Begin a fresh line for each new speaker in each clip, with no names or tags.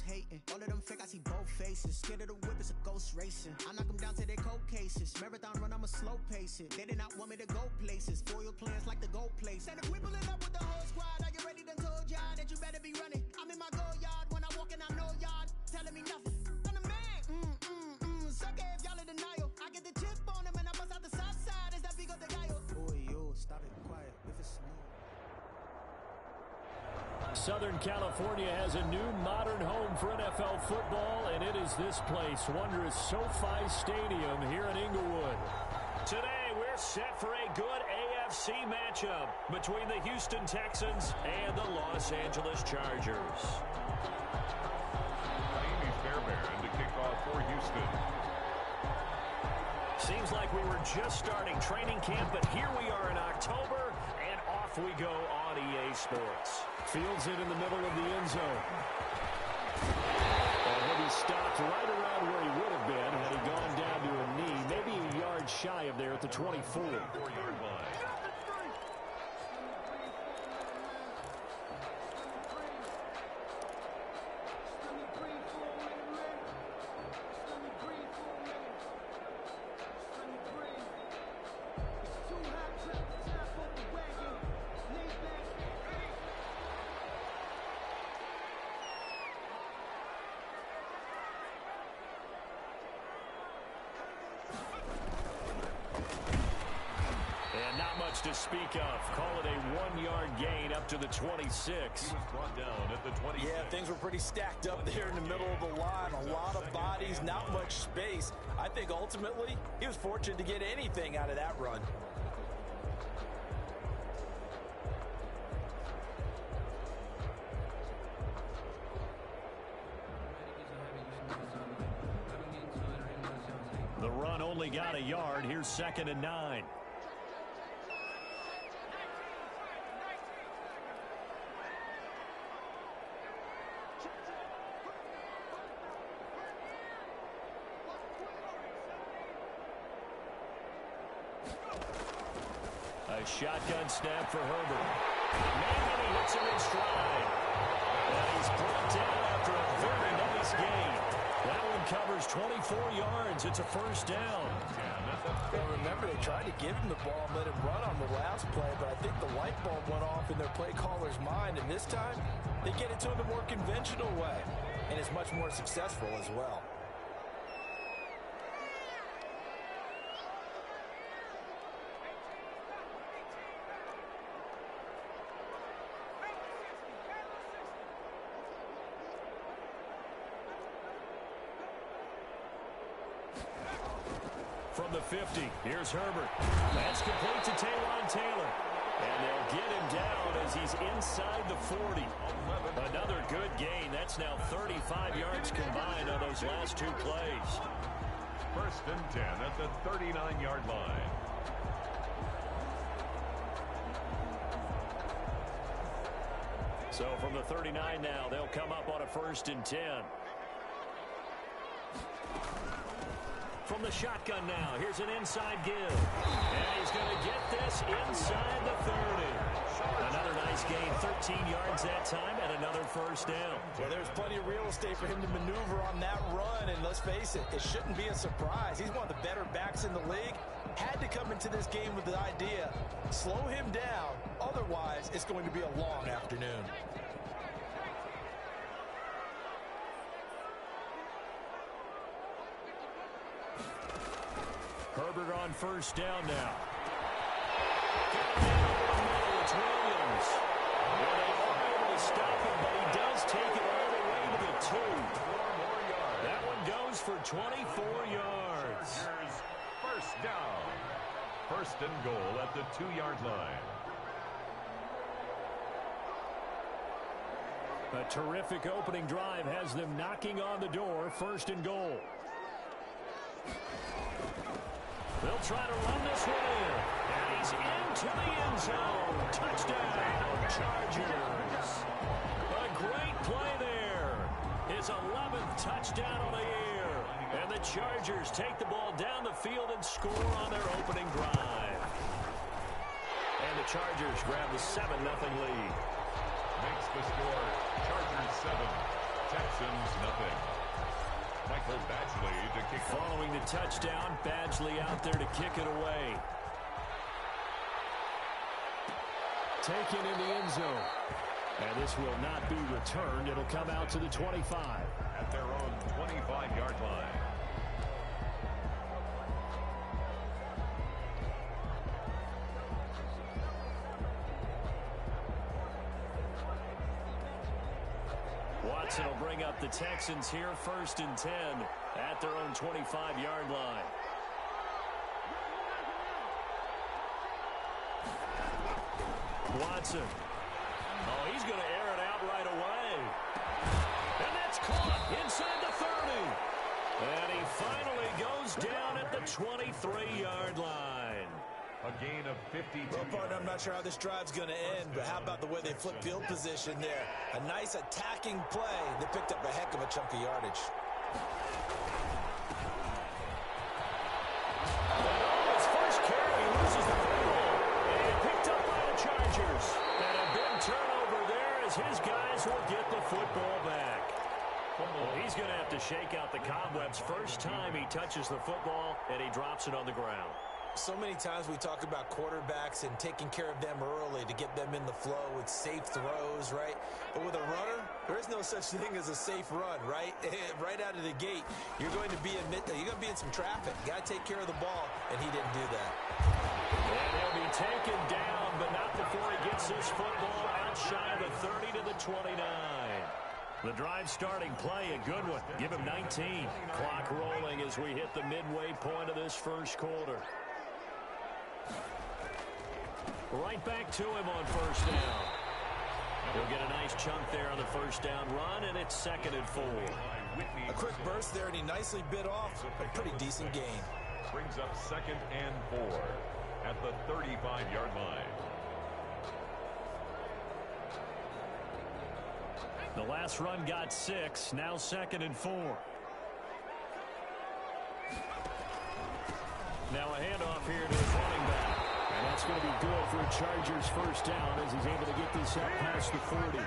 hating. All of them fake, I see both faces. Scared of the whip, it's a ghost racing. I knock them down to their cold cases. Marathon run, I'ma slow pace it. They did not want me to go places. Foil plans like the goal place. And if we pulling up with the whole squad, are you ready? Done told y'all that you better be running. I'm in my go yard when I walk in, I know y'all telling me nothing. I'm the man. Suck it if y'all in denial. I get the chip on him and I bust out the south side. Is that Vigo the guy? Boy, yo, stop it, quiet. If it's snow.
Southern California has a new modern home for NFL football, and it is this place, wondrous SoFi Stadium here in Inglewood. Today, we're set for a good AFC matchup between the Houston Texans and the Los Angeles Chargers.
Amy Fairbairn to kick off for Houston.
Seems like we were just starting training camp, but here we are in October, and off we go on EA Sports. Fields it in the middle of the end zone. And he'll be stopped right around where he would have been had he gone down to a knee, maybe a yard shy of there at the 24.
4-yard line.
To speak of. Call it a 1-yard gain up to the 26.
He was brought down at the 26.
Yeah, things were pretty stacked up there in the middle of the line. A lot of bodies, not much space. I think ultimately he was fortunate to get anything out of that run.
The run only got a yard. Here's 2nd and 9. A shotgun snap for Herbert. Maybe he hits him in stride. And he's brought down after a very nice gain. That one covers 24 yards. It's a first down.
Well, remember, they tried to give him the ball and let him run on the last play, but I think the light bulb went off in their play caller's mind, and this time they get it to him the more conventional way, and it's much more successful as well.
From the 50, here's Herbert. That's complete to Taywan Taylor. And they'll get him down as he's inside the 40. Another good gain. That's now 35 yards combined on those last two plays.
1st and 10 at the 39-yard line.
So from the 39 now, they'll come up on a 1st and 10. From the shotgun now, here's an inside give. And he's going to get this inside the 30. Another nice gain, 13 yards that time, and another first down.
Well, there's plenty of real estate for him to maneuver on that run, and let's face it, it shouldn't be a surprise. He's one of the better backs in the league. Had to come into this game with the idea, slow him down, otherwise it's going to be a long afternoon.
Herbert on first down now. It's Williams. Well, they are able to stop him, but he does take it all the way to the 2.
4 more yards.
That one goes for 24 yards.
Here's 1st down. 1st and goal at the 2-yard line.
A terrific opening drive has them knocking on the door. 1st and goal. They'll try to run this one in. And he's into the end zone. Touchdown, Chargers. A great play there. His 11th touchdown on the year. And the Chargers take the ball down the field and score on their opening drive. And the Chargers grab the 7-0 lead.
Makes the score Chargers 7, Texans nothing. Michael Badgley to kick.
Following the touchdown, Badgley out there to kick it away. Taken in the end zone. And this will not be returned. It'll come out to the 25.
At their own 25-yard line.
Watson will bring up the Texans here, 1st and 10 at their own 25-yard line. Watson. Oh, he's going to air it out right away. And that's caught inside the 30. And he finally goes down at the 23-yard line.
A gain of 52.
Well, partner, I'm not sure how this drive's going to end, but how about the way they flip field position there? A nice attacking play. They picked up a heck of a chunk of yardage.
His first carry, he loses the football. And picked up by the Chargers. And a big turnover there as his guys will get the football back. Well, he's going to have to shake out the cobwebs. First time he touches the football, and he drops it on the ground.
So many times we talk about quarterbacks and taking care of them early to get them in the flow with safe throws, right? But with a runner, there is no such thing as a safe run, right? Right out of the gate, you're going to be in some traffic. You got to take care of the ball, and he didn't do that.
And he'll be taken down, but not before he gets this football out shy of the 30 to the 29. The drive starting play, a good one. Give him 19. Clock rolling as we hit the midway point of this first quarter. Right back to him on 1st down. He'll get a nice chunk there on the 1st down run, and it's 2nd and 4.
A quick burst there, and he nicely bit off a pretty decent gain.
Brings up 2nd and 4 at the 35-yard line.
The last run got 6, now 2nd and 4. Now a handoff here to his running back. And that's going to be good for a Chargers 1st down as he's able to get this out past the 40.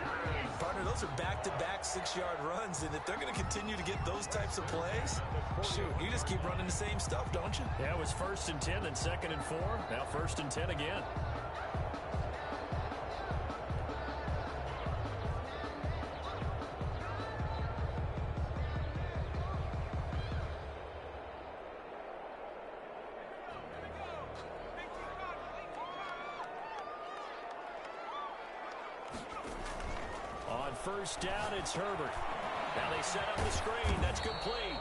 Partner, those are back-to-back 6-yard runs, and if they're going to continue to get those types of plays, shoot, you just keep running the same stuff, don't you?
Yeah, it was 1st and 10, then 2nd and 4. Now 1st and 10 again. On 1st down, it's Herbert. Now they set up the screen. That's complete.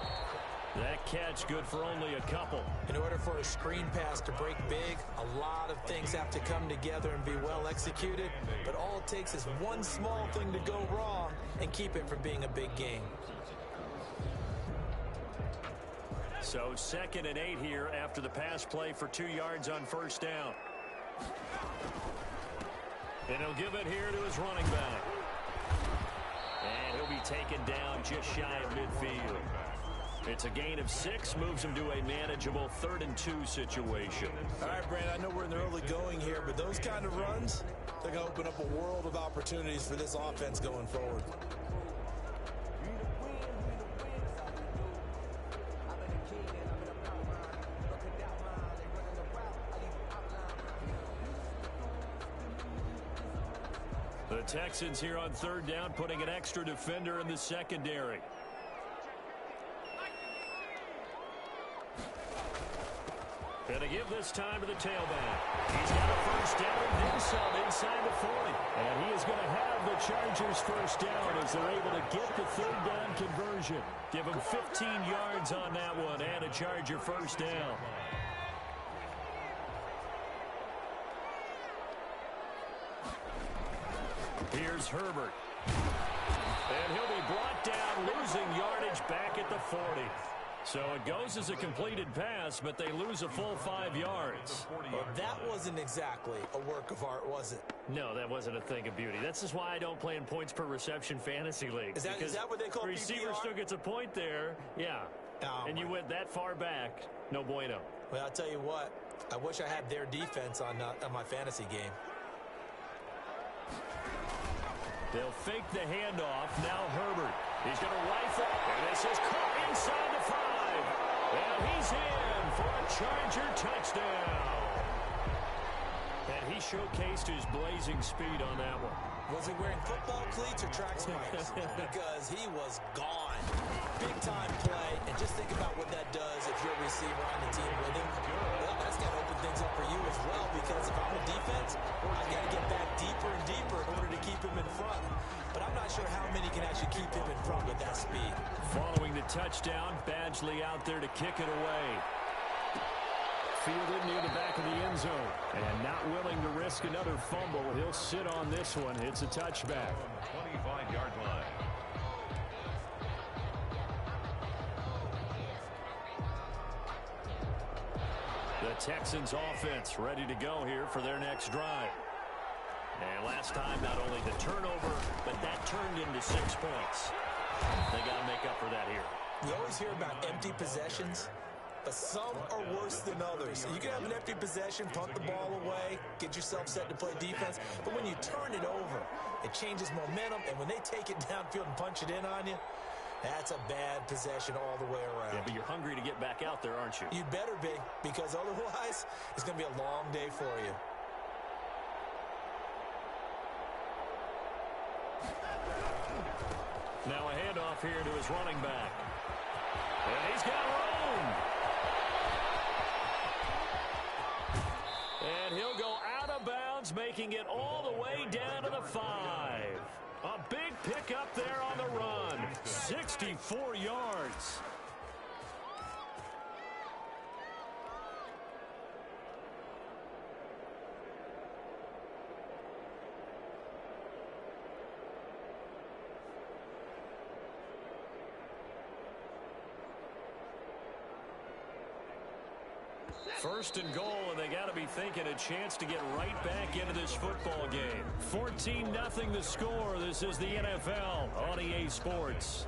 That catch good for only a couple.
In order for a screen pass to break big, a lot of things have to come together and be well executed. But all it takes is one small thing to go wrong and keep it from being a big game.
So 2nd and 8 here after the pass play for 2 yards on 1st down. And he'll give it here to his running back. And he'll be taken down just shy of midfield. It's a gain of 6, moves him to a manageable 3rd and 2 situation.
All right, Brandon, I know we're in the early going here, but those kind of runs, they're going to open up a world of opportunities for this offense going forward.
The Texans here on 3rd down, putting an extra defender in the secondary. Gonna give this time to the tailback. He's got a 1st down and then some inside the 40. And he is going to have the Chargers 1st down as they're able to get the 3rd down conversion. Give him 15 yards on that one and a Charger 1st down. Here's Herbert. And he'll be brought down, losing yardage back at the 40. So it goes as a completed pass, but they lose a full 5 yards.
Well, that wasn't exactly a work of art, was it?
No, that wasn't a thing of beauty. That's just why I don't play in points per reception fantasy leagues.
Is that what they call
receiver
PPR?
still gets a point there, yeah.
Oh,
and you went that far back, no bueno.
Well, I'll tell you what. I wish I had their defense on my fantasy game.
They'll fake the handoff. Now Herbert. He's going to rifle. And this is caught inside the 5. And he's in for a Charger touchdown. And he showcased his blazing speed on that one.
Was he wearing football cleats or track spikes? Because he was gone. Big-time play. And just think about what that does if you're a receiver on the team with him. Well, that's got to open things up for you as well, because if I'm a defense, I've got to get back deeper and deeper in order to keep him in front. But I'm not sure how many can actually keep him in front with that speed.
Following the touchdown, Badgley out there to kick it away. Fielded near the back of the end zone. And not willing to risk another fumble. He'll sit on this one. It's a touchback.
25-yard line.
The Texans offense ready to go here for their next drive. And last time, not only the turnover, but that turned into 6 points. They got to make up for that here.
You always hear about empty possessions, but some are worse than others. You can have an empty possession, punt the ball away, get yourself set to play defense, but when you turn it over, it changes momentum, and when they take it downfield and punch it in on you, that's a bad possession all the way around.
Yeah, but you're hungry to get back out there, aren't you?
You'd better be, because otherwise, it's going to be a long day for you.
Now a handoff here to his running back. And he's got room. And he'll go out of bounds, making it all the way down to the 5. A big pickup there on the run. 64 yards. First and goal, and they got to be thinking a chance to get right back into this football game. 14-0 the score. This is the NFL on EA Sports.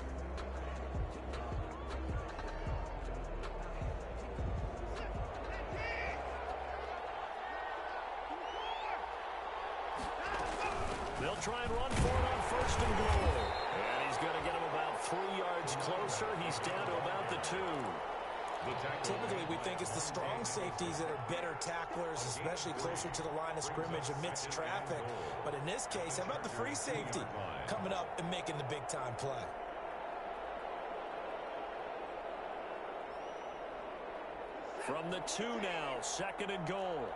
They'll try and run for it on first and goal. And he's going to get him about 3 yards closer. He's down to about the 2.
Typically, we think it's the strong safeties that are better tacklers, especially closer to the line of scrimmage amidst traffic. But in this case, how about the free safety coming up and making the big-time play?
From the 2 now, second and goal.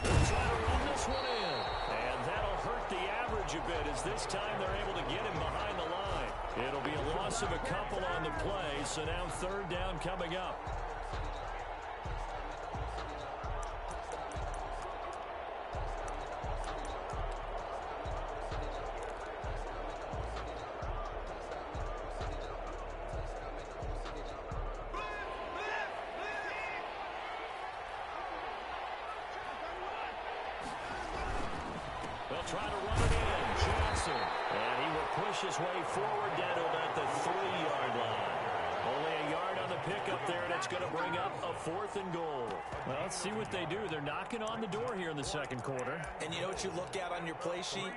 They'll try to run this one in. And that'll hurt the average a bit, as this time they're able to get him behind the line. It'll be a loss of a couple on the play, so now third down coming up. They'll try to run it in. Johnson. And he will push his way forward down to about the 3-yard line. Only a yard on the pickup there, and it's going to bring up a 4th and goal. Well, let's see what they do. They're knocking on the door here in the second quarter.
And you know what you look at on your play sheet?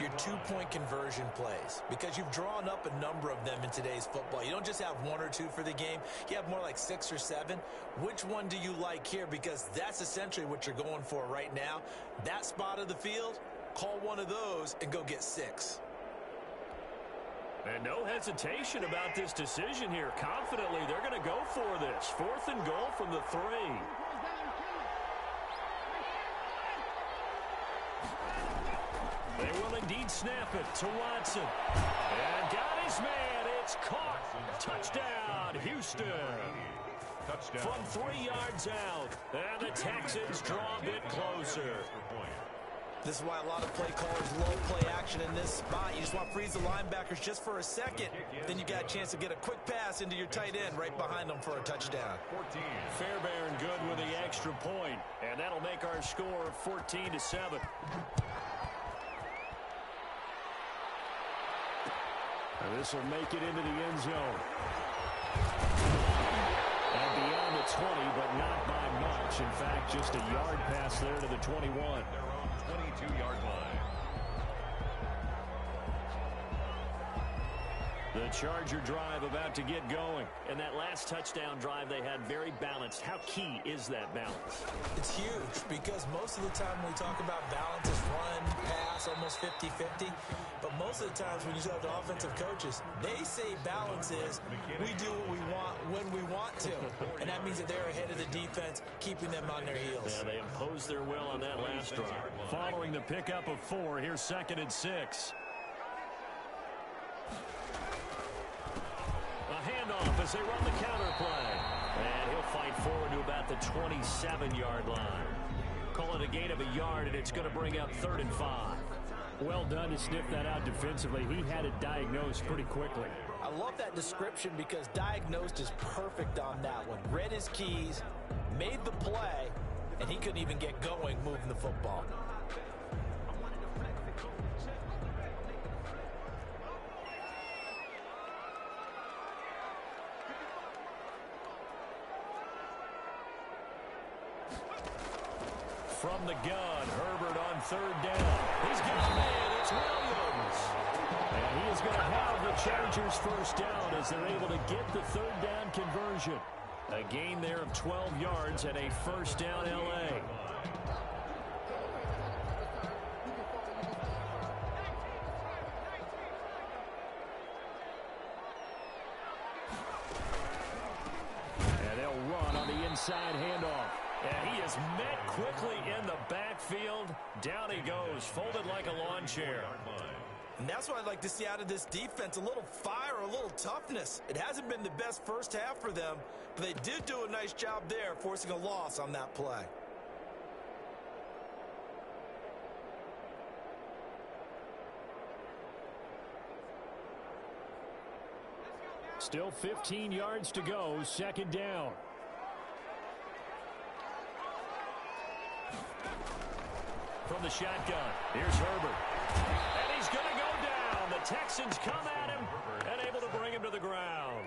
Your 2-point conversion plays, because you've drawn up a number of them in today's football. You don't just have 1 or 2 for the game. You have more like 6 or 7. Which one do you like here? Because that's essentially what you're going for right now. That spot of the field, call one of those and go get 6.
And no hesitation about this decision here. Confidently, they're going to go for this. 4th and goal from the 3. They will indeed snap it to Watson. And got his man. It's caught. Touchdown, Houston.
Touchdown.
From 3 yards out. And the Texans draw a bit closer.
This is why a lot of play callers love play action in this spot. You just want to freeze the linebackers just for a second. Then you got a chance to get a quick pass into your tight end right behind them for a touchdown.
14.
Fairbairn good with the extra point. And that'll make our score 14-7. And this will make it into the end zone. And beyond the 20, but not by much. In fact, just a yard pass there to the 21.
22-yard line.
The Charger drive about to get going. And that last touchdown drive they had very balanced. How key is that balance?
It's huge because most of the time when we talk about balance, it's run, pass, almost 50-50. But most of the times when you talk to offensive coaches, they say balance is we do what we want when we want to. And that means that they're ahead of the defense, keeping them on their heels.
Yeah, they imposed their will on that last drive. Following the pickup of 4, here's 2nd and 6. A handoff as they run the counter play. And he'll fight forward to about the 27-yard line. Call it a gain of a yard, and it's going to bring up 3rd and 5.
Well done to sniff that out defensively. He had it diagnosed pretty quickly.
I love that description because diagnosed is perfect on that one. Read his keys, made the play, and he couldn't even get going moving the football.
From the gun, Herbert on 3rd down. He's got it. It's Williams. And he is going to have the Chargers first down as they're able to get the 3rd down conversion. A gain there of 12 yards and a first down L.A. And they'll run on the inside handoff. And he is met quickly in the backfield. Down he goes, folded like a lawn chair.
And that's what I'd like to see out of this defense, a little fire, a little toughness. It hasn't been the best first half for them, but they did do a nice job there, forcing a loss on that play.
Still 15 yards to go, 2nd down.
From the shotgun, here's Herbert. And he's going to go down. The Texans come at him and able to bring him to the ground.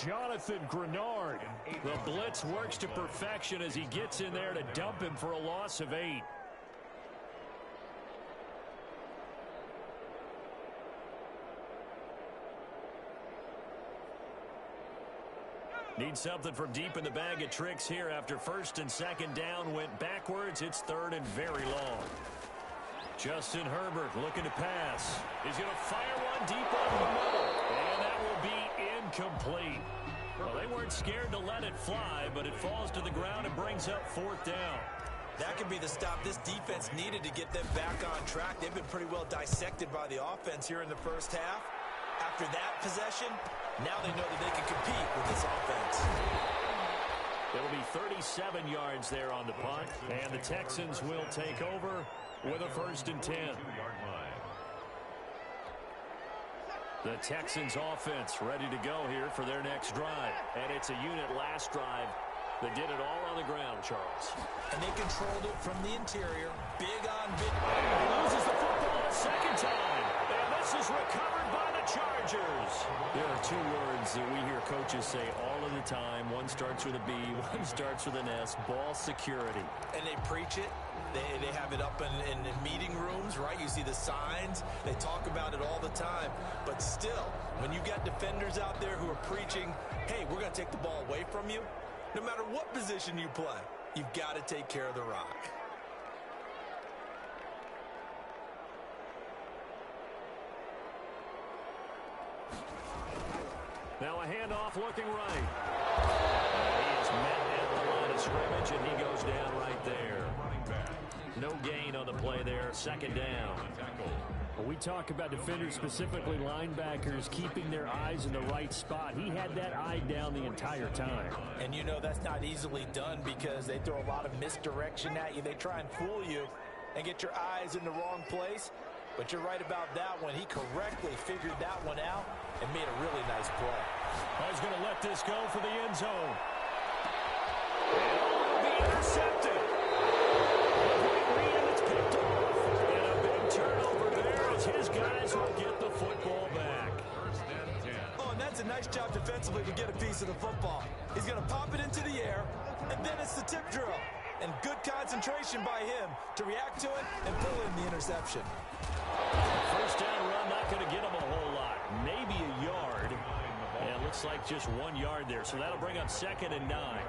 Jonathan Grenard. The blitz works to perfection as he gets in there to dump him for a loss of 8. Need something from deep in the bag of tricks here after 1st and 2nd down went backwards. It's 3rd and very long. Justin Herbert looking to pass. He's going to fire one deep over the middle. And that will be incomplete. Well, they weren't scared to let it fly, but it falls to the ground and brings up 4th down.
That could be the stop this defense needed to get them back on track. They've been pretty well dissected by the offense here in the first half. After that possession, now they know that they can compete with this offense.
It'll be 37 yards there on the punt, and the Texans will take over with a 1st and 10. The Texans offense ready to go here for their next drive. And it's a unit last drive that did it all on the ground, Charles.
And they controlled it from the interior. Big on big.
Loses the football a 2nd time. And this is recovered by the Chargers. There are 2 words that we hear coaches say all of the time. One starts with a B, one starts with an S. Ball security.
And they preach it. They have it up in meeting rooms, right? You see the signs. They talk about it all the time. But still, when you got defenders out there who are preaching, hey, we're going to take the ball away from you, no matter what position you play, you've got to take care of the rock.
Now a handoff looking right. He is met at the line of scrimmage, and he goes down right there. No gain on the play there, 2nd down.
When we talk about defenders, specifically linebackers, keeping their eyes in the right spot. He had that eye down the entire time.
And you know that's not easily done because they throw a lot of misdirection at you. They try and fool you and get your eyes in the wrong place. But you're right about that one. He correctly figured that one out and made a really nice play.
He's going to let this go for the end zone. And it will be intercepted. It's picked off. And a big turnover there as his guys will get the football back.
Oh, and that's a nice job defensively to get a piece of the football. He's going to pop it into the air, and then it's the tip drill. and good concentration by him to react to it and pull in the interception.
First down run, not going to get him a whole lot. Maybe a yard. And it looks like just 1 yard there. So that'll bring up 2nd and 9.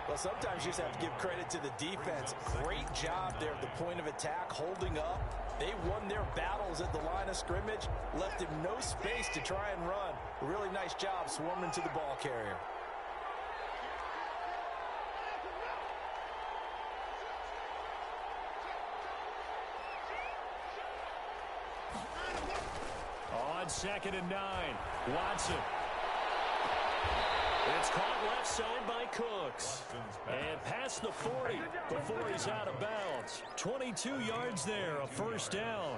Well, sometimes you just have to give credit to the defense. Great job there at the point of attack, holding up. They won their battles at the line of scrimmage, left him no space to try and run. A really nice job swarming to the ball carrier.
On 2nd and 9, Watson. It's caught left side by Cooks. And past the 40 before he's out of bounds. 22 yards there, a first down.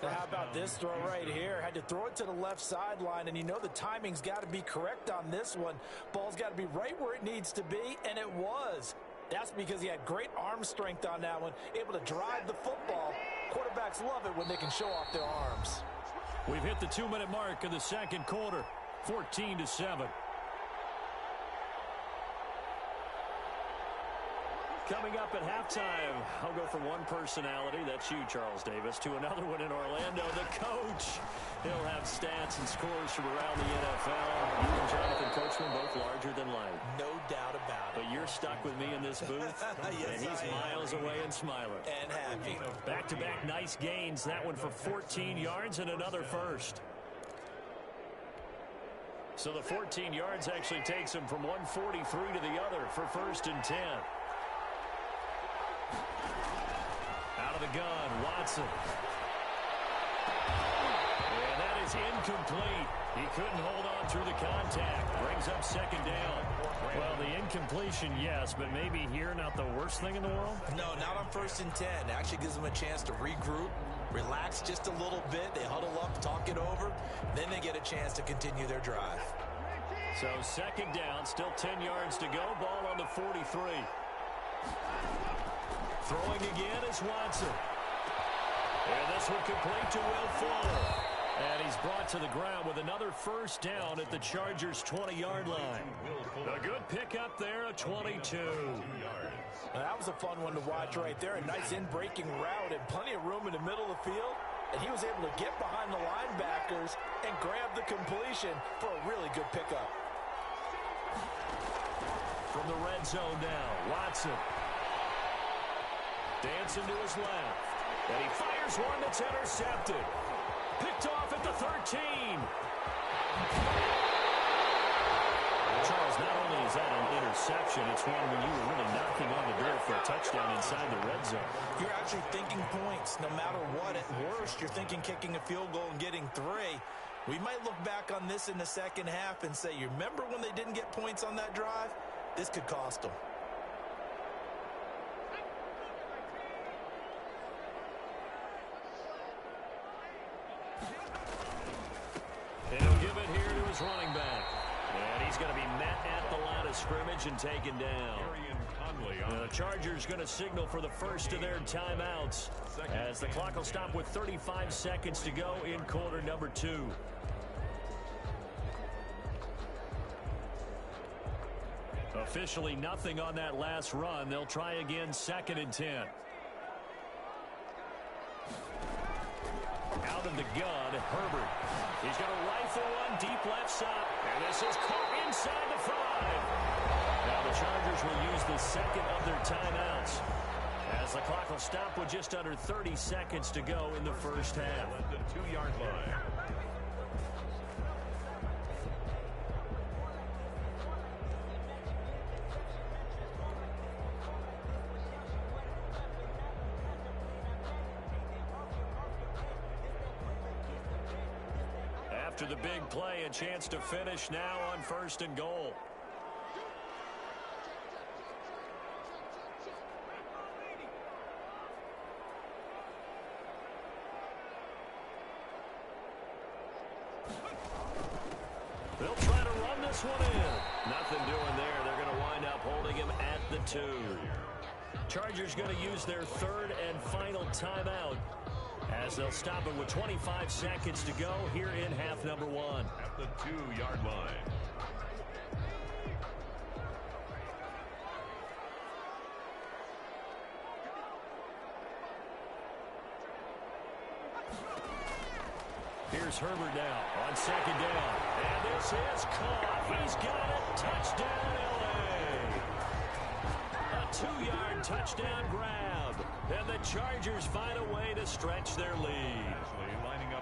Now how about this throw right here? Had to throw it to the left sideline, and you know the timing's got to be correct on this one. Ball's got to be right where it needs to be, and it was. That's because he had great arm strength on that one, able to drive the football. Quarterbacks love it when they can show off their arms.
We've hit the 2-minute mark of the second quarter, 14-7. Coming up at halftime, I'll go from one personality, that's you, Charles Davis, to another one in Orlando, the coach. He'll have stats and scores from around the NFL. You and Jonathan Coachman, both larger than life.
No doubt about it.
But you're stuck with me in this booth,
yes,
and he's miles away and smiling.
And happy.
Back-to-back nice gains, that one for 14 yards and another first. So the 14 yards actually takes him from 143 to the other for 1st and 10. Out of the gun, Watson. And that is incomplete. He couldn't hold on through the contact. Brings up 2nd down. Well, the incompletion, yes, but maybe here not the worst thing in the world?
No, not on 1st and 10. It actually gives them a chance to regroup, relax just a little bit. They huddle up, talk it over. Then they get a chance to continue their drive.
So 2nd down, still 10 yards to go. Ball on the 43. Throwing again is Watson. And this one complete to Will Fuller. And he's brought to the ground with another first down at the Chargers' 20-yard line. A good pickup there, a 22.
Now, that was a fun one to watch right there. A nice in-breaking route and plenty of room in the middle of the field. And he was able to get behind the linebackers and grab the completion for a really good pickup.
From the red zone now, Watson. Dancing to his left. And he fires one that's intercepted. Picked off at the 13. Charles, not only is that an interception, it's one when you were really knocking on the door for a touchdown inside the red zone.
You're actually thinking points. No matter what, at worst, you're thinking kicking a field goal and getting 3. We might look back on this in the second half and say, you remember when they didn't get points on that drive? This could cost them.
He'll give it here to his running back. And he's going to be met at the line of scrimmage and taken down. The Chargers going to signal for the first of their timeouts as the clock will stop with 35 seconds to go in quarter number 2. Officially nothing on that last run. They'll try again 2nd and 10. Out of the gun, Herbert. He's going to rifle one deep left side. And this is caught inside the 5. Now the Chargers will use the second of their timeouts as the clock will stop with just under 30 seconds to go in the first half.
At the 2-yard line.
After the big play, a chance to finish now on 1st and goal. They'll try to run this one in. Nothing doing there. They're going to wind up holding him at the 2. Chargers going to use their 3rd and final timeout as they'll stop it with 25 seconds to go here in half number 1.
At the 2-yard line.
Here's Herbert now on second down. And this is caught. He's got it. Touchdown, L.A. A 2-yard touchdown grab. And the Chargers find a way to stretch their lead.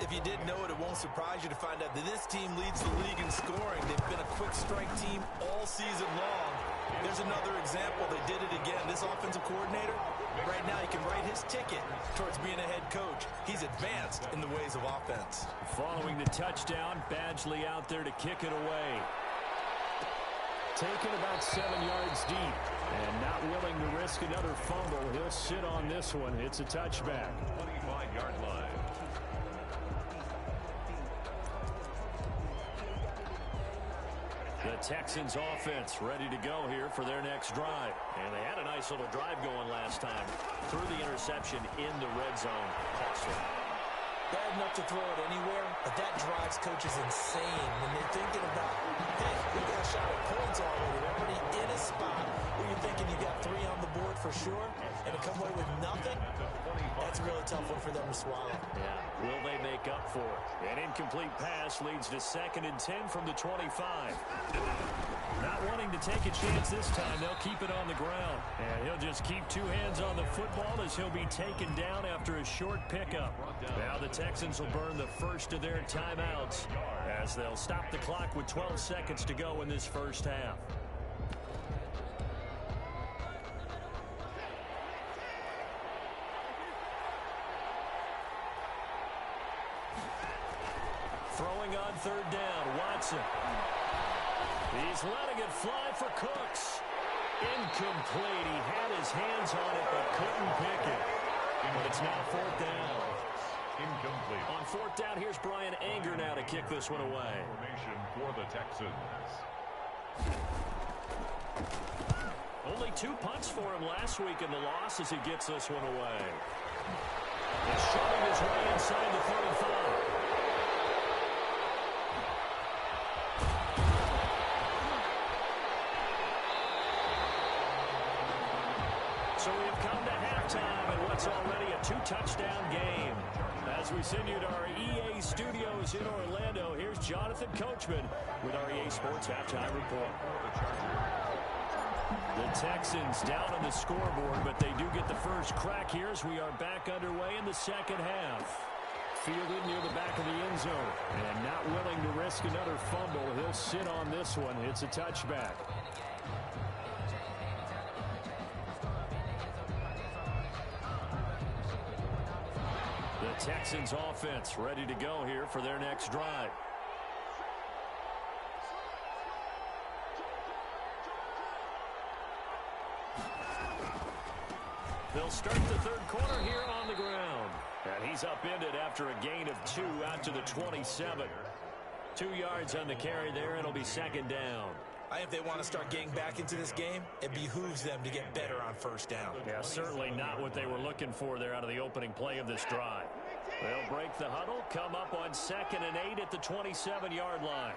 If you didn't know it, it won't surprise you to find out that this team leads the league in scoring. They've been a quick strike team all season long. There's another example. They did it again. This offensive coordinator, right now he can write his ticket towards being a head coach. He's advanced in the ways of offense.
Following the touchdown, Badgley out there to kick it away.
Taken about 7 yards deep and not willing to risk another fumble. He'll sit on this one. It's a touchback.
25-yard line.
The Texans offense ready to go here for their next drive. And they had a nice little drive going last time. Threw the interception in the red zone. Costly.
Bad enough to throw it anywhere, but that drives coaches insane when they're thinking about, hey, we got a shot at points already. They're already in a spot where you're thinking you got 3 on the board for sure, and to come away with nothing, that's a really tough one for them to swallow.
Yeah, will they make up for it? An incomplete pass leads to 2nd and 10 from the 25. Not wanting to take a chance this time, they'll keep it on the ground. And he'll just keep 2 hands on the football as he'll be taken down after a short pickup. Now the Texans will burn the first of their timeouts as they'll stop the clock with 12 seconds to go in this first half. Throwing on 3rd down, Watson. He's letting it fly for Cooks. Incomplete. He had his hands on it but couldn't pick it. But it's now 4th down.
Incomplete.
On 4th down, here's Brian Anger now to kick this one away.
Formation for the Texans.
Only 2 punts for him last week in the loss as he gets this one away. He's shoving his way inside the 35. So we've come to halftime in what's already a 2-touchdown game. As we send you to our EA studios in Orlando, here's Jonathan Coachman with our EA Sports Halftime Report. The Texans down on the scoreboard, but they do get the first crack here as we are back underway in the second half. Fielded near the back of the end zone. And not willing to risk another fumble. He'll sit on this one. It's a touchback. The Texans offense ready to go here for their next drive. They'll start the 3rd quarter here on the ground. And he's upended after a gain of 2 out to the 27. 2 yards on the carry there. It'll be 2nd down.
I think if they want to start getting back into this game, it behooves them to get better on 1st down.
Yeah, certainly not what they were looking for there out of the opening play of this drive. They'll break the huddle, come up on 2nd and 8 at the 27-yard line.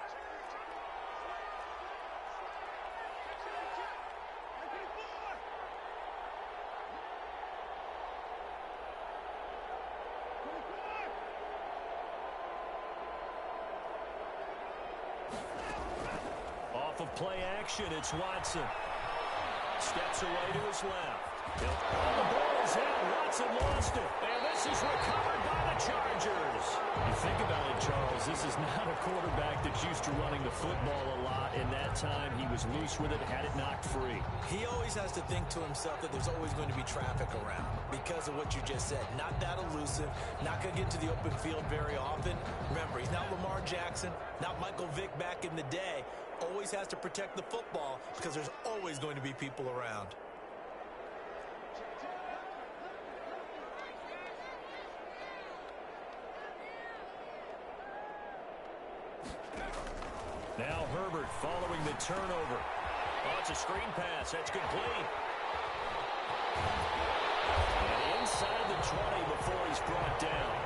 Off of play action, it's Watson. Steps away to his left. The ball is in. Watson lost it. And this is recovered by the Chargers. You think about it, Charles. This is not a quarterback that's used to running the football a lot. In that time, he was loose with it, had it knocked free.
He always has to think to himself that there's always going to be traffic around because of what you just said. Not that elusive, not going to get to the open field very often. Remember, he's not Lamar Jackson, not Michael Vick back in the day. Always has to protect the football because there's always going to be people around.
Now Herbert following the turnover. Oh, it's a screen pass. That's complete. And inside the 20 before he's brought down.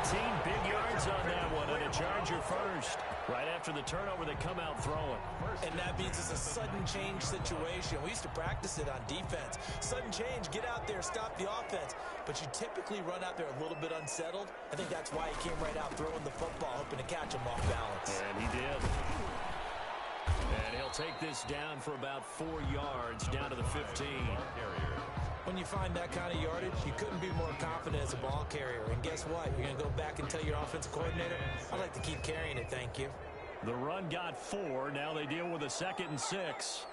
18 big yards on that one, and a Charger first. Right after the turnover, they come out throwing.
And that means it's a sudden change situation. We used to practice it on defense. Sudden change, get out there, stop the offense. But you typically run out there a little bit unsettled. I think that's why he came right out throwing the football, hoping to catch him off balance.
And he did. And he'll take this down for about 4 yards, down to the 15.
When you find that kind of yardage, you couldn't be more confident as a ball carrier. And guess what? You're going to go back and tell your offensive coordinator, I'd like to keep carrying it, thank you.
The run got 4. Now they deal with a 2nd and 6.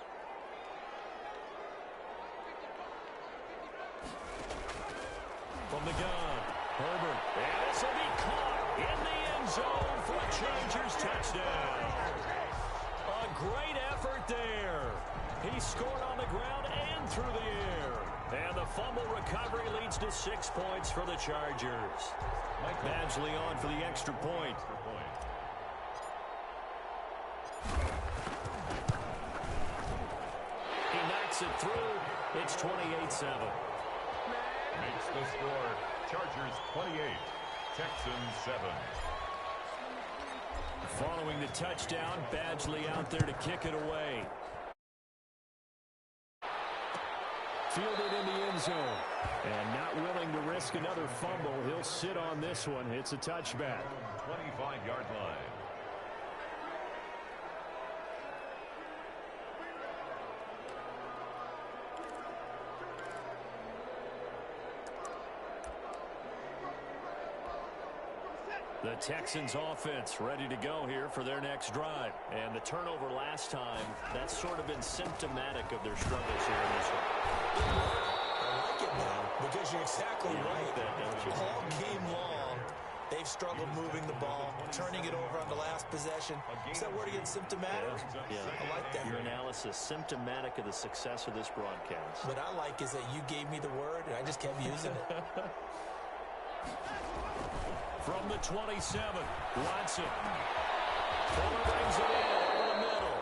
From the gun, Herbert. And this will be caught in the end zone for a Chargers touchdown. A great effort there. He scored on the ground and through the air. And the fumble recovery leads to 6 points for the Chargers. Badgley on for the extra point. He knocks it through. It's 28-7.
Makes the score. Chargers 28, Texans 7.
Following the touchdown, Badgley out there to kick it away. Fielded in the end zone. And not willing to risk another fumble. He'll sit on this one. It's a touchback.
25-yard line.
The Texans offense ready to go here for their next drive. And the turnover last time, that's sort of been symptomatic of their struggles here in this one.
I like it now because you're exactly right.
Like that, don't you?
All game long, they've struggled moving the ball, turning it over on the last possession. Is that word again, symptomatic?
Yeah.
I like that.
Your analysis, symptomatic of the success of this broadcast.
What I like is that you gave me the word, and I just kept using it.
From the 27, Watson. Fuller brings it in over the middle.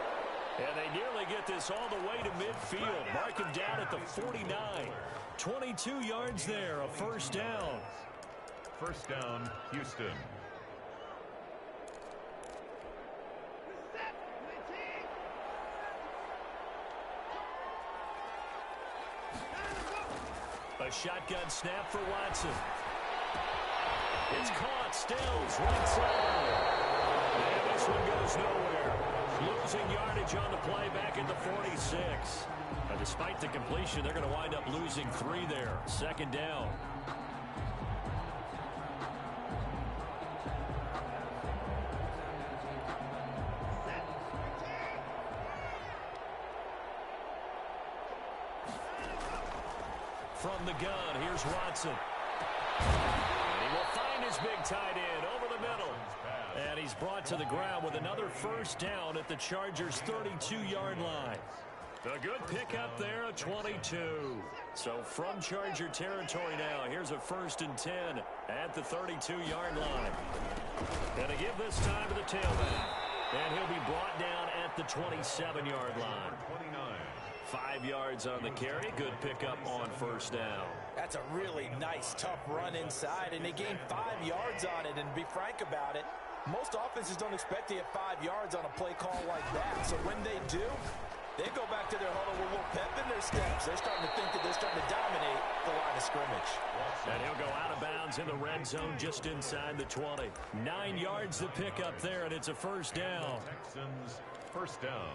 And they nearly get this all the way to midfield. Mark him down at the 49. 22 yards there, a first down.
First down, Houston.
A shotgun snap for Watson. It's caught. Stills right side. And this one goes nowhere. Losing yardage on the play back at the 46. Now, despite the completion, they're going to wind up losing 3 there. Second down. From the gun, here's Watson. And he will find his big tight end over the middle. And he's brought to the ground with another first down at the Chargers' 32-yard line. A good pickup there, a 22. So from Charger territory now, here's a 1st and 10 at the 32-yard line. And to give this time to the tailback. And he'll be brought down at the 27-yard line. 5 yards on the carry. Good pickup on first down.
That's a really nice, tough run inside, and they gained 5 yards on it. And to be frank about it, most offenses don't expect to get 5 yards on a play call like that. So when they do, they go back to their huddle with a little pep in their steps. They're starting to think that they're starting to dominate the line of scrimmage.
And he'll go out of bounds in the red zone just inside the 20. 9 yards to pick up there, and it's a first down.
Texans, first down.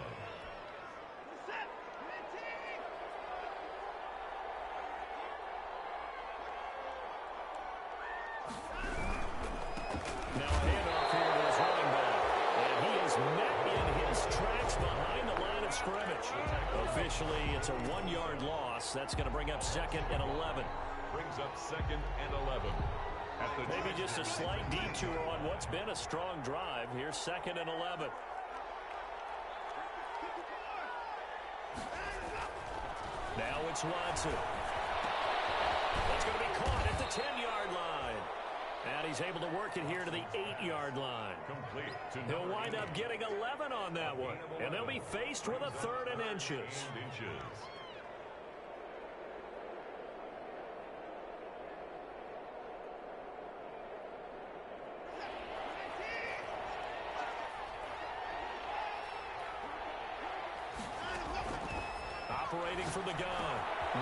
Now a handoff here to his running back. And he is met in his tracks behind the line of scrimmage. Officially, it's a 1-yard loss. That's going to bring up 2nd and 11.
Brings up 2nd and 11.
Maybe just a slight detour on what's been a strong drive. Here's 2nd and 11. Now it's Watson. That's going to be caught at the 10-yard line. And he's able to work it here to the 8-yard line. He'll wind up getting 11 on that one. And they'll be faced with a 3rd and inches. operating from the gun.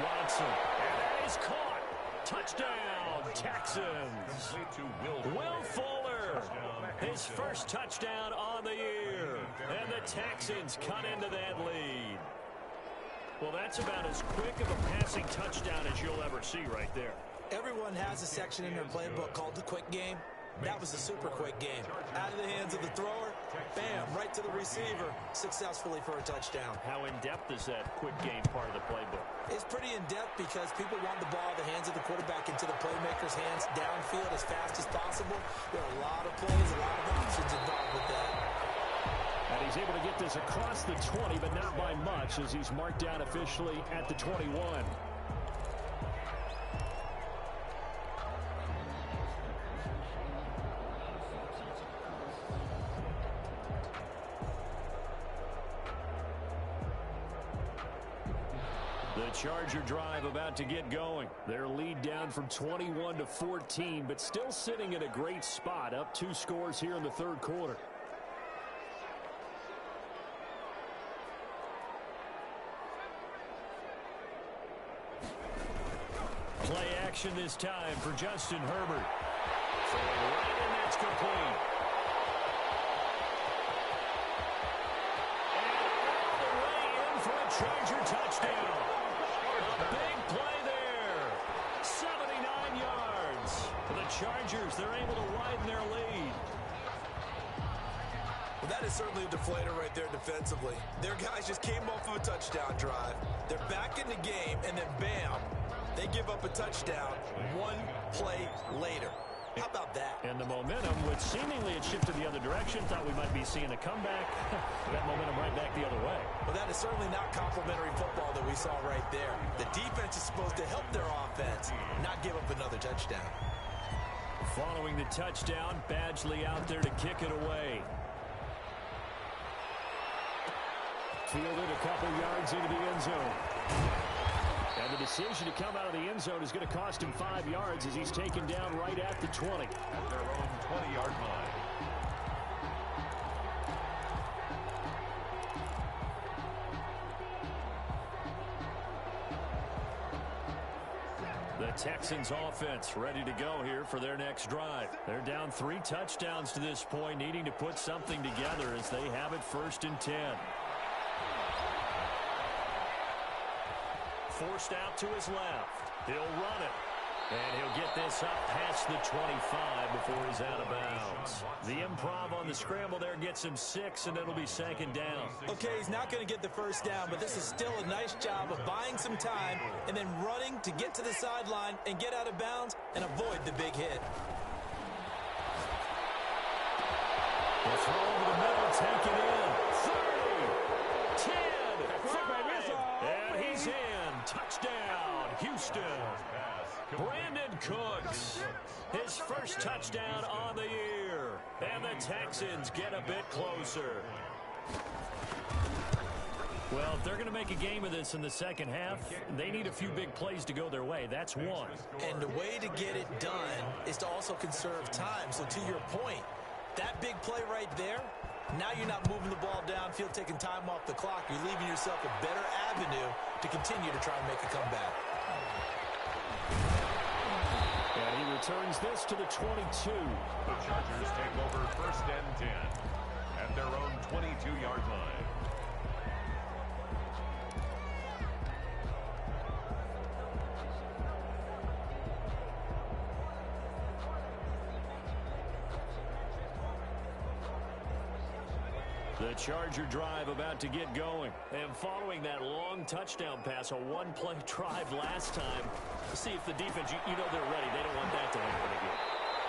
Watson. And that is caught. Touchdown, Texans. Will Fuller, his first touchdown on the year. And the Texans cut into that lead. Well, that's about as quick of a passing touchdown as you'll ever see right there.
Everyone has a section in their playbook called the quick game. That was a super quick game. Out of the hands of the thrower, bam, right to the receiver, successfully for a touchdown.
How in-depth is that quick game part of the playbook?
It's pretty in-depth because people want the ball in the hands of the quarterback into the playmaker's hands downfield as fast as possible. There are a lot of plays, a lot of options involved with that.
And he's able to get this across the 20, but not by much as he's marked down officially at the 21. The Charger drive about to get going. Their lead down from 21 to 14, but still sitting in a great spot, up 2 scores here in the third quarter. Play action this time for Justin Herbert. Throwing right, and that's complete. And all the way in for a Charger touchdown. A big play there. 79 yards. For the Chargers, they're able to widen their lead.
Well, that is certainly a deflator right there defensively. Their guys just came off of a touchdown drive. They're back in the game, and then bam, they give up a touchdown 1 play later. How about that?
And the momentum, which seemingly had shifted the other direction, thought we might be seeing a comeback. That momentum right back the other way.
Well, that is certainly not complimentary football that we saw right there. The defense is supposed to help their offense, not give up another touchdown.
Following the touchdown, Badgley out there to kick it away.
Fielded a couple yards into the end zone. And the decision to come out of the end zone is going to cost him 5 yards as he's taken down right at the 20.
At their own 20-yard line.
The Texans offense ready to go here for their next drive. They're down 3 touchdowns to this point, needing to put something together as they have it 1st and 10. Forced out to his left. He'll run it. And he'll get this up past the 25 before he's out of bounds. The improv on the scramble there gets him 6, and it'll be 2nd down.
Okay, he's not going to get the first down, but this is still a nice job of buying some time and then running to get to the sideline and get out of bounds and avoid the big hit.
The throw over the middle, take it in. 30, 10, 5, and he's in. Touchdown, Houston. Brandon Cooks, his first touchdown on the year. And the Texans get a bit closer. Well, if they're going to make a game of this in the second half, they need a few big plays to go their way. That's one.
And the way to get it done is to also conserve time. So to your point, that big play right there, now you're not moving the ball downfield, taking time off the clock. You're leaving yourself a better avenue to continue to try and make a comeback.
And he returns this to the 22.
The Chargers take over 1st and 10 at their own 22-yard line.
The Charger drive about to get going. And following that long touchdown pass, a 1-play drive last time, see if the defense, you know they're ready. They don't want that to happen again.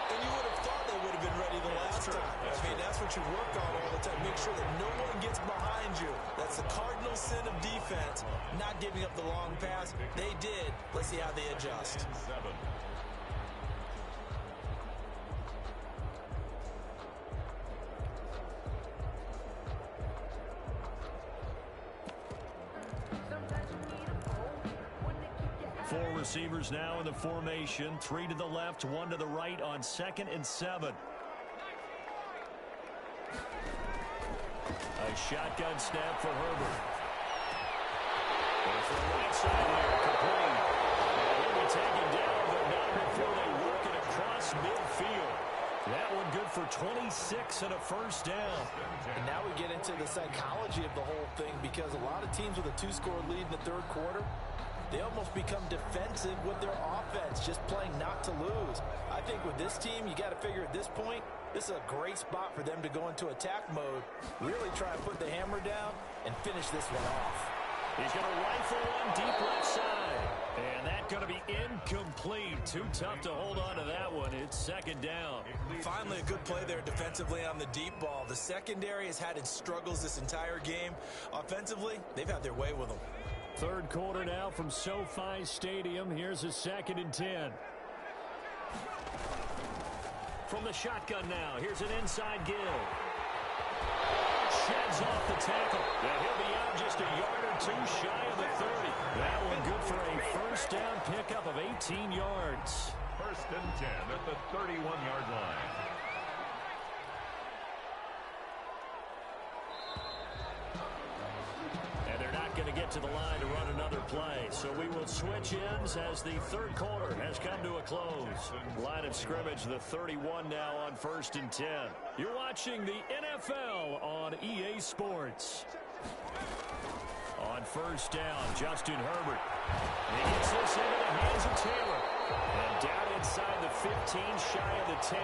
And you would have thought they would have been ready the last time. That's what you work on all the time. Make sure that no one gets behind you. That's the cardinal sin of defense, not giving up the long pass. They did. Let's see how they adjust.
7.
Four receivers now in the formation. 3 to the left, 1 to the right on 2nd and 7. A shotgun snap for Herbert.
There's the right side here, complete. And he'll be taken down, but not before they work it across midfield. That one good for 26 and a first down.
And now we get into the psychology of the whole thing, because a lot of teams with a 2-score lead in the third quarter, they almost become defensive with their offense, just playing not to lose. I think with this team, you got to figure at this point, this is a great spot for them to go into attack mode, really try to put the hammer down and finish this one off.
He's going to rifle one deep left side. And that's going to be incomplete. Too tough to hold on to that one. It's second down.
Finally, a good play there defensively on the deep ball. The secondary has had its struggles this entire game. Offensively, they've had their way with them.
Third quarter now from SoFi Stadium. Here's a 2nd and 10. From the shotgun now, here's an inside Gill. Sheds off the tackle. And he'll be out just a yard or two shy of the 30. That one good for a first down pickup of 18 yards.
First and 10 at the 31-yard line.
And they're not going to get to the line to run another play. So we will switch ends as the third quarter has come to a close. Line of scrimmage, the 31 now on first and 10. You're watching the NFL on EA Sports. On first down, Justin Herbert. He gets this into the hands of Taylor. And down inside the 15, shy of the 10.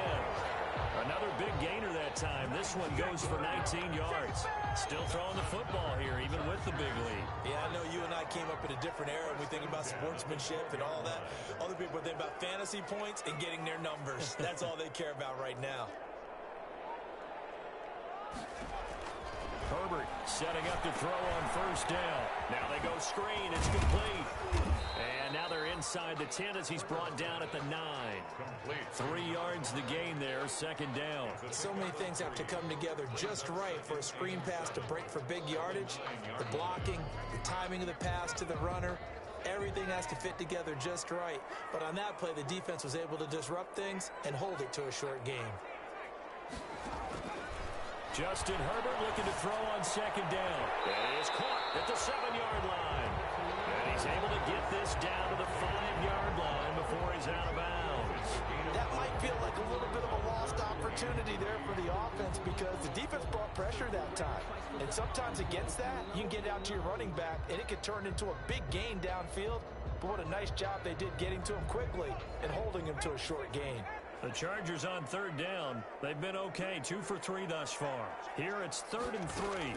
Another big gainer that time. This one goes for 19 yards. Still throwing the football here, even with the big lead.
Yeah, I know you and I came up in a different era when we think about sportsmanship and all that. Other people think about fantasy points and getting their numbers. That's all they care about right now.
Herbert setting up to throw on first down. Now they go screen. It's complete. And now they're inside the 10 as he's brought down at the 9.
Complete.
3 yards the gain there, second down.
So many things have to come together just right for a screen pass to break for big yardage. The blocking, the timing of the pass to the runner, everything has to fit together just right. But on that play, the defense was able to disrupt things and hold it to a short game.
Justin Herbert looking to throw on second down. It is caught at the 7-yard line. And he's able to get this down to the 5-yard line before he's out of bounds.
That might feel like a little bit of a lost opportunity there for the offense, because the defense brought pressure that time. And sometimes against that, you can get out to your running back, and it could turn into a big gain downfield. But what a nice job they did getting to him quickly and holding him to a short gain.
The Chargers on third down. They've been okay, 2 for 3 thus far. Here it's 3rd and 3. And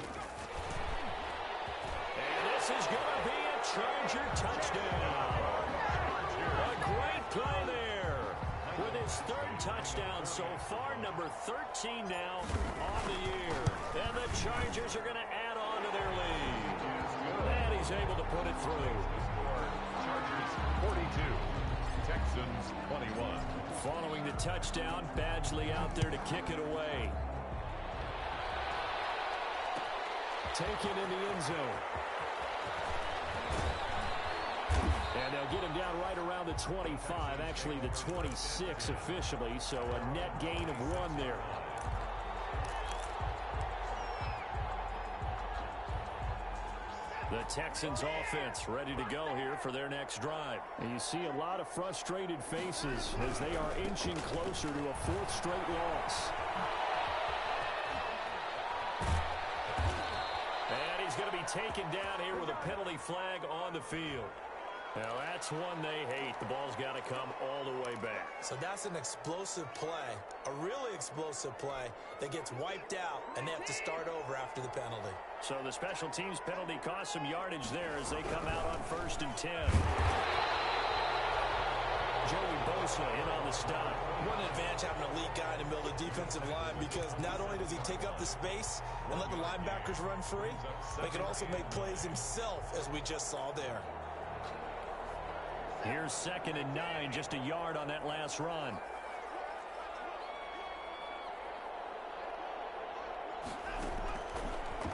this is going to be a Charger touchdown. A great play there. With his 3rd touchdown so far, number 13 now on the year. And the Chargers are going to add on to their lead. And he's able to put it through.
Chargers 42. Texans 21.
Following the touchdown, Badgley out there to kick it away. Taken in the end zone. And they'll get him down right around the 25, actually the 26 officially, so a net gain of 1 there. The Texans offense ready to go here for their next drive. And you see a lot of frustrated faces as they are inching closer to a 4th straight loss. And he's going to be taken down here with a penalty flag on the field. Now that's one they hate. The ball's got to come all the way back.
So that's an explosive play, a really explosive play that gets wiped out, and they have to start over after the penalty.
So the special teams penalty cost some yardage there as they come out on 1st and 10. Joey Bosa in on the stop.
What an advantage having an elite guy in the middle of the defensive line, because not only does he take up the space and let the linebackers run free, but he can also make plays himself, as we just saw there.
Here's 2nd and 9, just a yard on that last run.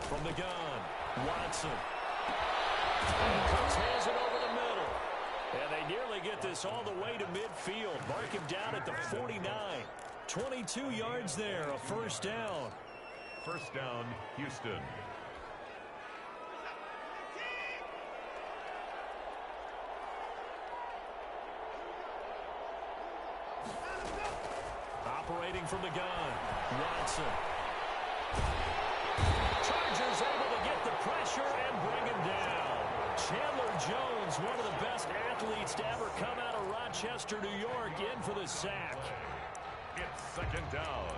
From the gun, Watson. And Cooks hands it over the middle. And they nearly get this all the way to midfield. Mark him down at the 49. 22 yards there, a first down.
First down, Houston.
looking from the gun. Watson. Chargers able to get the pressure and bring him down. Chandler Jones, one of the best athletes to ever come out of Rochester, New York, in for the sack.
It's second down.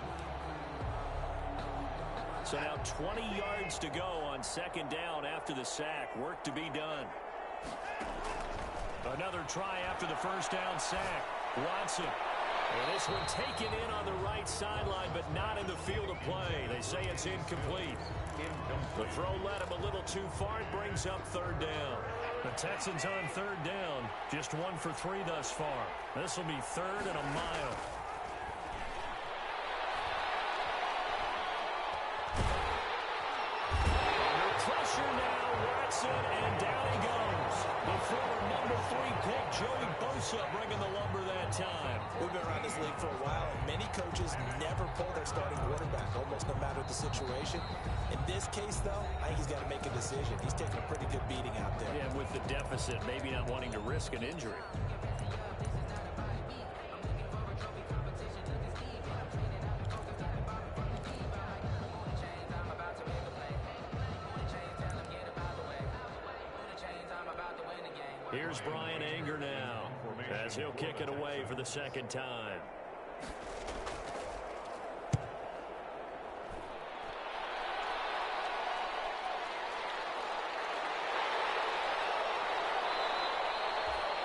So now 20 yards to go on second down after the sack. Work to be done. Another try after the first down sack. Watson. And this one taken in on the right sideline, but not in the field of play. They say it's incomplete. The throw led him a little too far. It brings up third down. The Texans on third down. Just 1 for 3 thus far. This will be third and a mile. Under pressure now, Watson, and down he goes. The former number 3 pick, Joey Bosa, bringing the lumber that time.
We've been around this league for a while, and many coaches never pull their starting quarterback, almost no matter the situation. In this case, though, I think he's got to make a decision. He's taking a pretty good beating out there.
Yeah, with the deficit, maybe not wanting to risk an injury. Here's Brian Anger now, as he'll kick it away for the second time.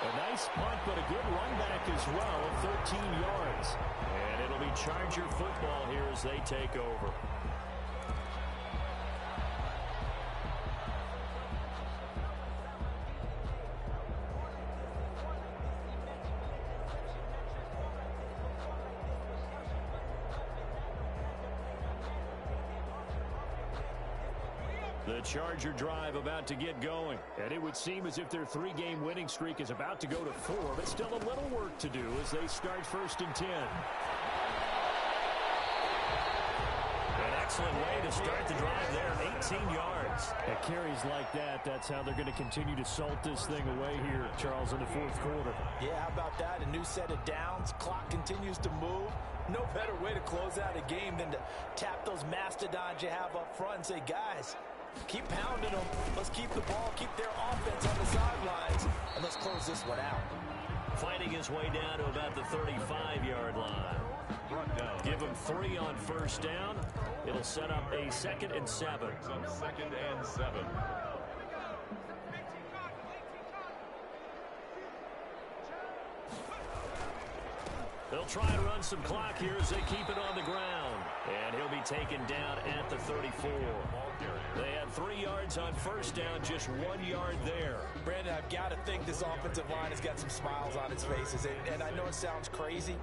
A nice punt, but a good run back as well, 13 yards. And it'll be Charger football here as they take over. The Charger drive about to get going. And it would seem as if their 3-game winning streak is about to go to 4, but still a little work to do as they start 1st and 10. An excellent way to start the drive there, 18 yards. At carries like that, that's how they're going to continue to salt this thing away here, Charles, in the 4th quarter.
Yeah, how about that? A new set of downs. Clock continues to move. No better way to close out a game than to tap those mastodons you have up front and say, guys, keep pounding them. Let's keep the ball, keep their offense on the sidelines, and let's close this one out.
Fighting his way down to about the 35-yard line. Give him 3 on first down. It'll set up a 2nd and 7.
Some 2nd and 7.
They'll try to run some clock here as they keep it on the ground. And he'll be taken down at the 34. They had 3 yards on first down, just 1 yard there.
Brandon, I've got to think this offensive line has got some smiles on its faces. And I know it sounds crazy,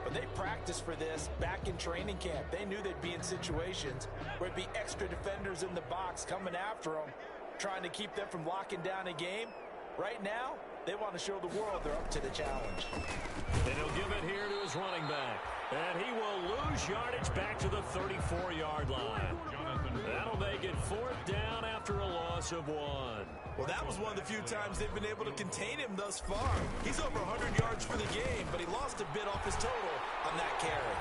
but they practiced for this back in training camp. They knew they'd be in situations where it'd be extra defenders in the box coming after them, trying to keep them from locking down a game. Right now, they want to show the world they're up to the challenge.
And he'll give it here to his running back. And he will lose yardage back to the 34-yard line. That'll make it 4th down after a loss of 1.
Well, that was one of the few times they've been able to contain him thus far. He's over 100 yards for the game, but he lost a bit off his total on that carry.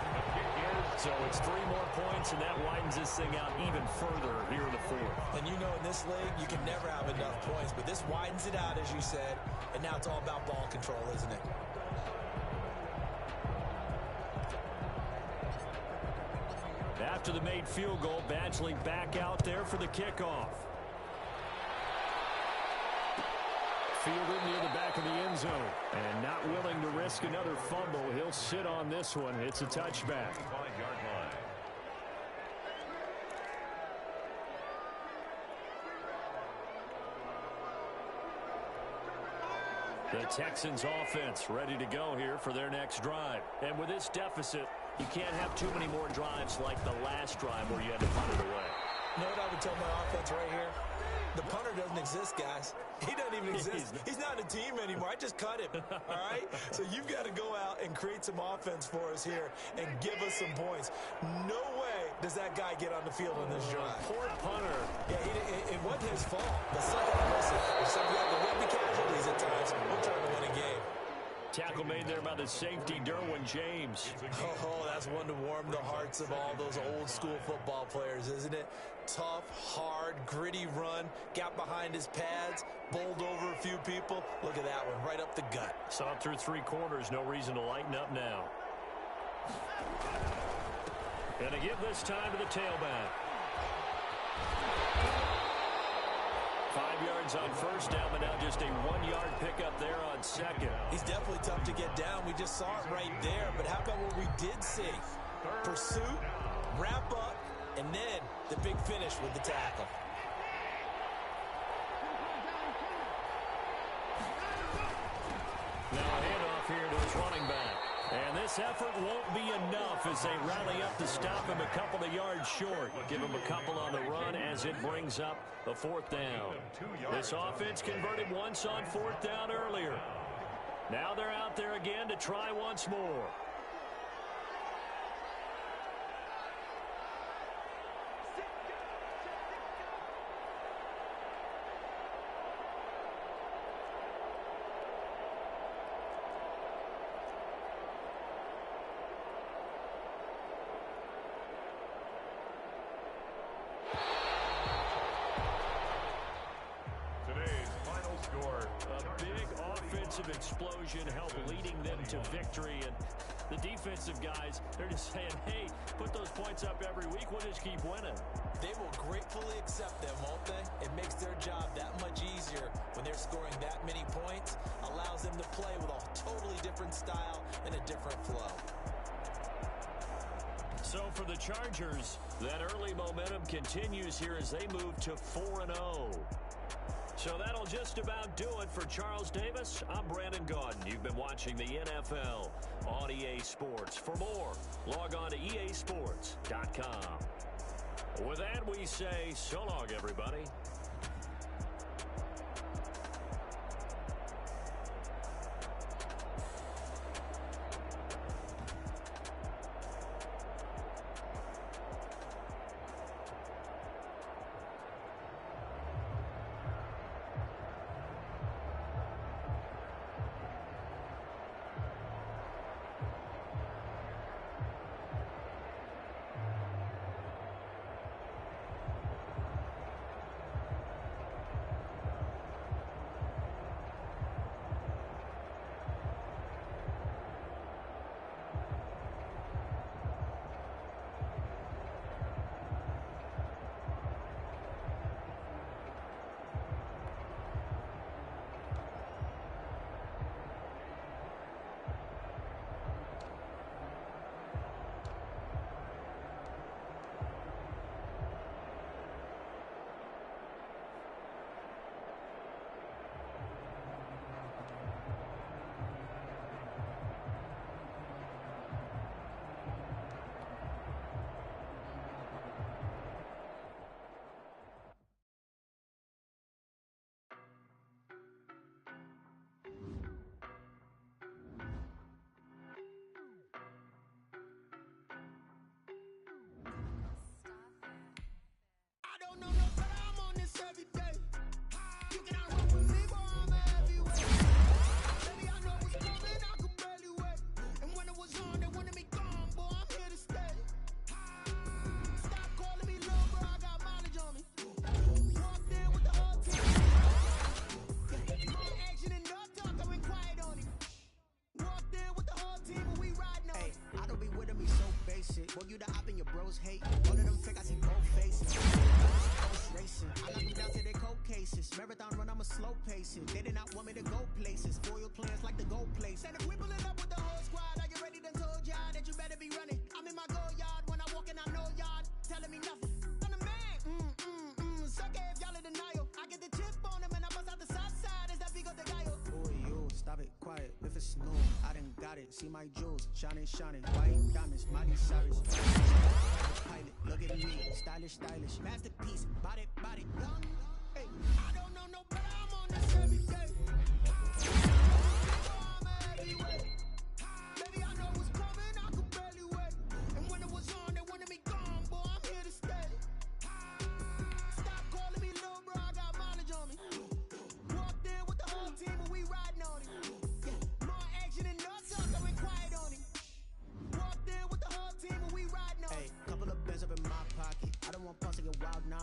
So it's 3 more points, and that widens this thing out even further here in the 4th.
And you know, in this league, you can never have enough points, but this widens it out, as you said, and now it's all about ball control, isn't it?
After the made field goal, Badgley back out there for the kickoff. Fielded near the back of the end zone. And not willing to risk another fumble. He'll sit on this one. It's a touchback.
5-yard line.
The Texans offense ready to go here for their next drive. And with this deficit, you can't have too many more drives like the last drive where you had to punt it away.
You know what I would tell my offense right here? The punter doesn't exist, guys. He doesn't even exist. He's not a team anymore. I just cut him, all right? So you've got to go out and create some offense for us here and give us some points. No way does that guy get on the field on this drive.
Poor punter.
Yeah, it wasn't his fault. But listen, if somebody had to win the casualties at times, we're trying to win a game.
Tackle made there by the safety, Derwin James.
Oh, that's one to warm the hearts of all those old-school football players, isn't it? Tough, hard, gritty run, got behind his pads, bowled over a few people. Look at that one, right up the gut.
Saw it through 3 quarters, no reason to lighten up now. And to give this time to the tailback. 5 yards on first down, but now just a 1-yard pickup there on second.
He's definitely tough to get down. We just saw it right there. But how about what we did see? Pursuit, wrap up, and then the big finish with the tackle.
Now a handoff here to his running back. And this effort won't be enough as they rally up to stop him a couple of yards short. Give him a couple on the run as it brings up the 4th down. This offense converted once on 4th down earlier. Now they're out there again to try once more. Explosion helped leading them to victory, and the defensive guys, they're just saying, hey, put those points up every week, we'll just keep winning.
They will gratefully accept them, won't they? It makes their job that much easier when they're scoring that many points, allows them to play with a totally different style and a different flow.
So for the Chargers, that early momentum continues here as they move to 4-0. So that'll just about do it for Charles Davis. I'm Brandon Gaudin. You've been watching the NFL on EA Sports. For more, log on to easports.com. With that, we say so long, everybody.
They did not want me to go places. Foil plans like the gold place. And if we pulling up with the whole squad, are you ready to told y'all that you better be running? I'm in my go yard when I walk in, I know y'all telling me nothing. I'm the man. Suck it if y'all in denial. I get the chip on him and I bust out the south side. Is that big of the guy?
Boy, you stop it, quiet. If it's new, I done got it. See my jewels, shining, white diamonds, Miley Cyrus. Pilot, look at me, stylish, masterpiece, body, young. Hey, I don't know no better. I'm on this every day. I'm heavyweight. Baby, I know what's coming. I could barely wait. And when it was on, they wanted me gone. Boy, I'm here to stay. Stop calling me little bro. I got mileage on me. Walked in with the whole team, and we riding on it. Yeah, more action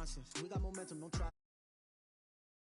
nonsense. We got momentum, don't try.